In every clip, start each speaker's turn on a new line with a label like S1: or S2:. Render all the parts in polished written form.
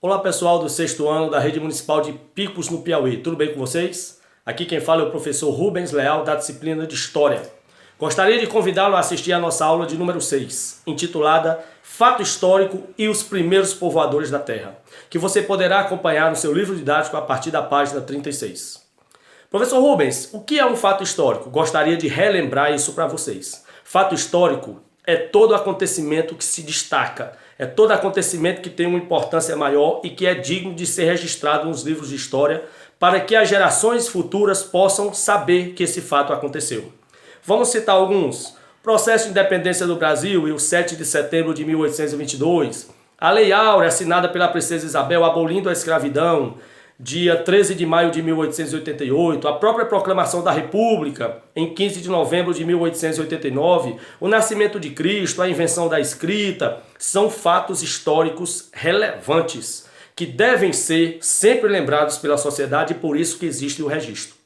S1: Olá pessoal do sexto ano da Rede Municipal de Picos no Piauí, tudo bem com vocês? Aqui quem fala é o professor Rubens Leal da disciplina de História. Gostaria de convidá-lo a assistir a nossa aula de número 6, intitulada Fato Histórico e os Primeiros Povoadores da Terra, que você poderá acompanhar no seu livro didático a partir da página 36. Professor Rubens, o que é um fato histórico? Gostaria de relembrar isso para vocês. Fato histórico é todo acontecimento que se destaca, é todo acontecimento que tem uma importância maior e que é digno de ser registrado nos livros de história para que as gerações futuras possam saber que esse fato aconteceu. Vamos citar alguns. Processo de independência do Brasil e o 7 de setembro de 1822, a Lei Áurea assinada pela Princesa Isabel abolindo a escravidão, dia 13 de maio de 1888, a própria proclamação da República, em 15 de novembro de 1889, o nascimento de Cristo, a invenção da escrita, são fatos históricos relevantes, que devem ser sempre lembrados pela sociedade e por isso que existe o registro.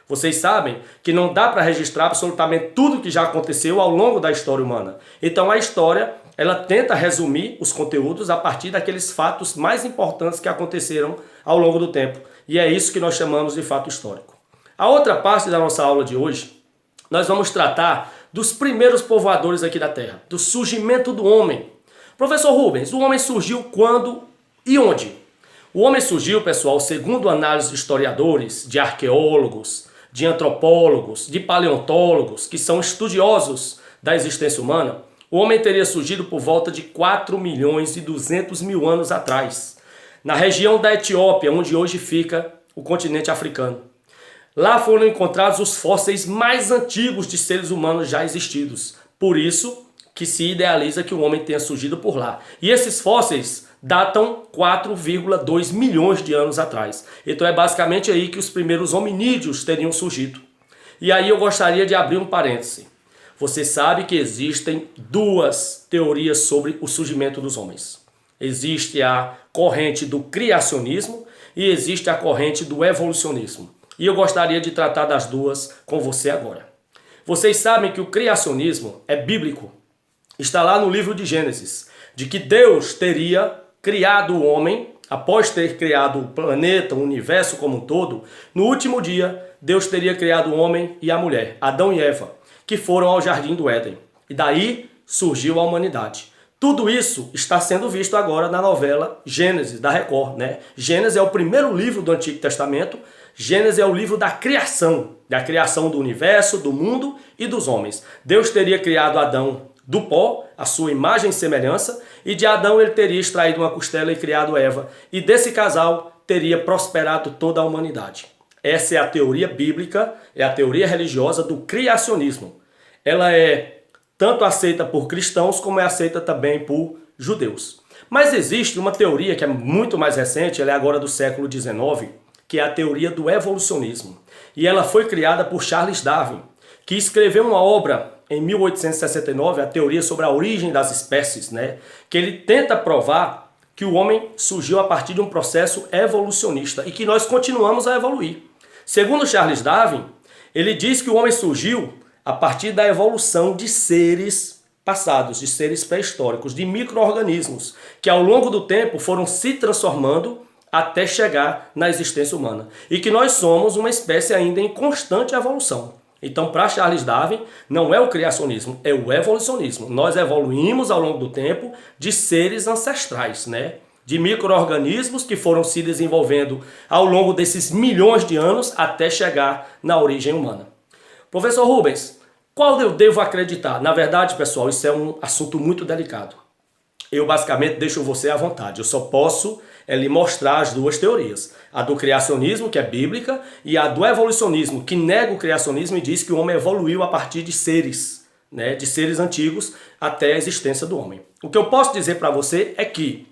S1: Vocês sabem que não dá para registrar absolutamente tudo que já aconteceu ao longo da história humana. Então a história, ela tenta resumir os conteúdos a partir daqueles fatos mais importantes que aconteceram ao longo do tempo. E é isso que nós chamamos de fato histórico. A outra parte da nossa aula de hoje, nós vamos tratar dos primeiros povoadores aqui da Terra, do surgimento do homem. Professor Rubens, o homem surgiu quando e onde? O homem surgiu, pessoal, segundo análise de historiadores, de arqueólogos, de antropólogos, de paleontólogos, que são estudiosos da existência humana, o homem teria surgido por volta de 4 milhões e 200 mil anos atrás, na região da Etiópia, onde hoje fica o continente africano. Lá foram encontrados os fósseis mais antigos de seres humanos já existidos. Por isso que se idealiza que o homem tenha surgido por lá. E esses fósseis datam 4,2 milhões de anos atrás. Então é basicamente aí que os primeiros hominídeos teriam surgido. E aí eu gostaria de abrir um parêntese. Você sabe que existem duas teorias sobre o surgimento dos homens. Existe a corrente do criacionismo e existe a corrente do evolucionismo. E eu gostaria de tratar das duas com você agora. Vocês sabem que o criacionismo é bíblico. Está lá no livro de Gênesis, de que Deus teria criado o homem, após ter criado o planeta, o universo como um todo, no último dia, Deus teria criado o homem e a mulher, Adão e Eva, que foram ao jardim do Éden. E daí surgiu a humanidade. Tudo isso está sendo visto agora na novela Gênesis, da Record, né? Gênesis é o primeiro livro do Antigo Testamento. Gênesis é o livro da criação do universo, do mundo e dos homens. Deus teria criado Adão do pó, a sua imagem e semelhança, e de Adão ele teria extraído uma costela e criado Eva. E desse casal teria prosperado toda a humanidade. Essa é a teoria bíblica, é a teoria religiosa do criacionismo. Ela é tanto aceita por cristãos como é aceita também por judeus. Mas existe uma teoria que é muito mais recente, ela é agora do século XIX, que é a teoria do evolucionismo. E ela foi criada por Charles Darwin, que escreveu uma obra em 1869, a teoria sobre a origem das espécies, né? Que ele tenta provar que o homem surgiu a partir de um processo evolucionista e que nós continuamos a evoluir. Segundo Charles Darwin, ele diz que o homem surgiu a partir da evolução de seres passados, de seres pré-históricos, de micro-organismos, que ao longo do tempo foram se transformando até chegar na existência humana. E que nós somos uma espécie ainda em constante evolução. Então, para Charles Darwin, não é o criacionismo, é o evolucionismo. Nós evoluímos ao longo do tempo de seres ancestrais, né? De micro-organismos que foram se desenvolvendo ao longo desses milhões de anos até chegar na origem humana. Professor Rubens, qual eu devo acreditar? Na verdade, pessoal, isso é um assunto muito delicado. Eu basicamente deixo você à vontade. Eu só posso lhe mostrar as duas teorias. A do criacionismo, que é bíblica, e a do evolucionismo, que nega o criacionismo e diz que o homem evoluiu a partir de seres, né, de seres antigos até a existência do homem. O que eu posso dizer para você é que,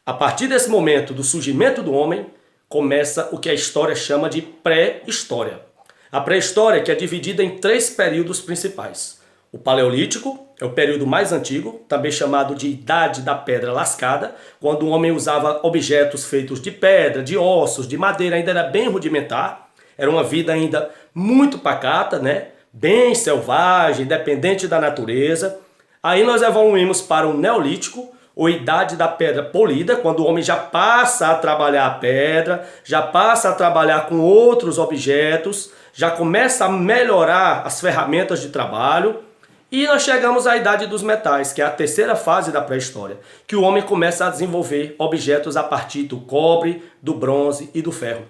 S1: a partir desse momento do surgimento do homem, começa o que a história chama de pré-história. A pré-história que é dividida em 3 períodos principais. O Paleolítico é o período mais antigo, também chamado de Idade da Pedra Lascada, quando o homem usava objetos feitos de pedra, de ossos, de madeira, ainda era bem rudimentar, era uma vida ainda muito pacata, né? Bem selvagem, dependente da natureza. Aí nós evoluímos para o Neolítico, ou idade da pedra polida, quando o homem já passa a trabalhar a pedra, já passa a trabalhar com outros objetos, já começa a melhorar as ferramentas de trabalho. E nós chegamos à idade dos metais, que é a terceira fase da pré-história, que o homem começa a desenvolver objetos a partir do cobre, do bronze e do ferro.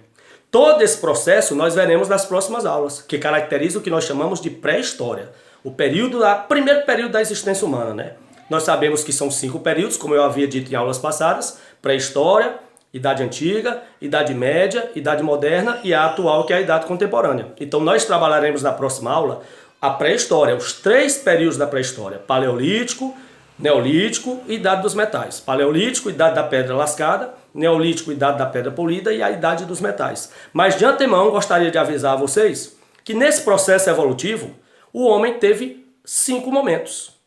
S1: Todo esse processo nós veremos nas próximas aulas, que caracteriza o que nós chamamos de pré-história, o primeiro período da existência humana, né? Nós sabemos que são 5 períodos, como eu havia dito em aulas passadas: pré-história, Idade Antiga, Idade Média, Idade Moderna e a atual, que é a Idade Contemporânea. Então nós trabalharemos na próxima aula a pré-história, os 3 períodos da pré-história: Paleolítico, Neolítico e Idade dos Metais. Paleolítico, Idade da Pedra Lascada; Neolítico, Idade da Pedra Polida e a Idade dos Metais. Mas de antemão gostaria de avisar a vocês que nesse processo evolutivo o homem teve 5 momentos.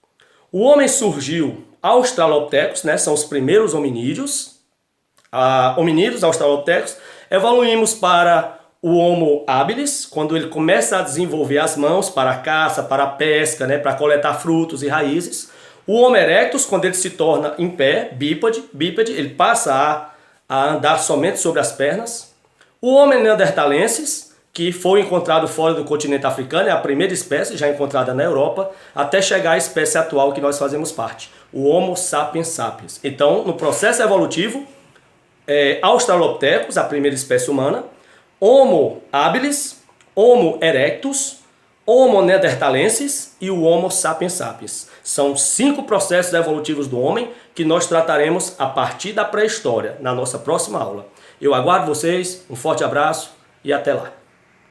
S1: O homem surgiu australopithecus, né? São os primeiros hominídeos. Hominídeos, australopithecus. Evoluímos para o Homo habilis, quando ele começa a desenvolver as mãos para a caça, para a pesca, né? Para coletar frutos e raízes. O Homo erectus, quando ele se torna em pé, bípede, ele passa a andar somente sobre as pernas. O Homo neanderthalensis, que foi encontrado fora do continente africano, é a primeira espécie já encontrada na Europa, até chegar à espécie atual que nós fazemos parte, o Homo sapiens sapiens. Então, no processo evolutivo, Australopithecus, a primeira espécie humana, Homo habilis, Homo erectus, Homo neanderthalensis e o Homo sapiens sapiens. São 5 processos evolutivos do homem que nós trataremos a partir da pré-história, na nossa próxima aula. Eu aguardo vocês, um forte abraço e até lá.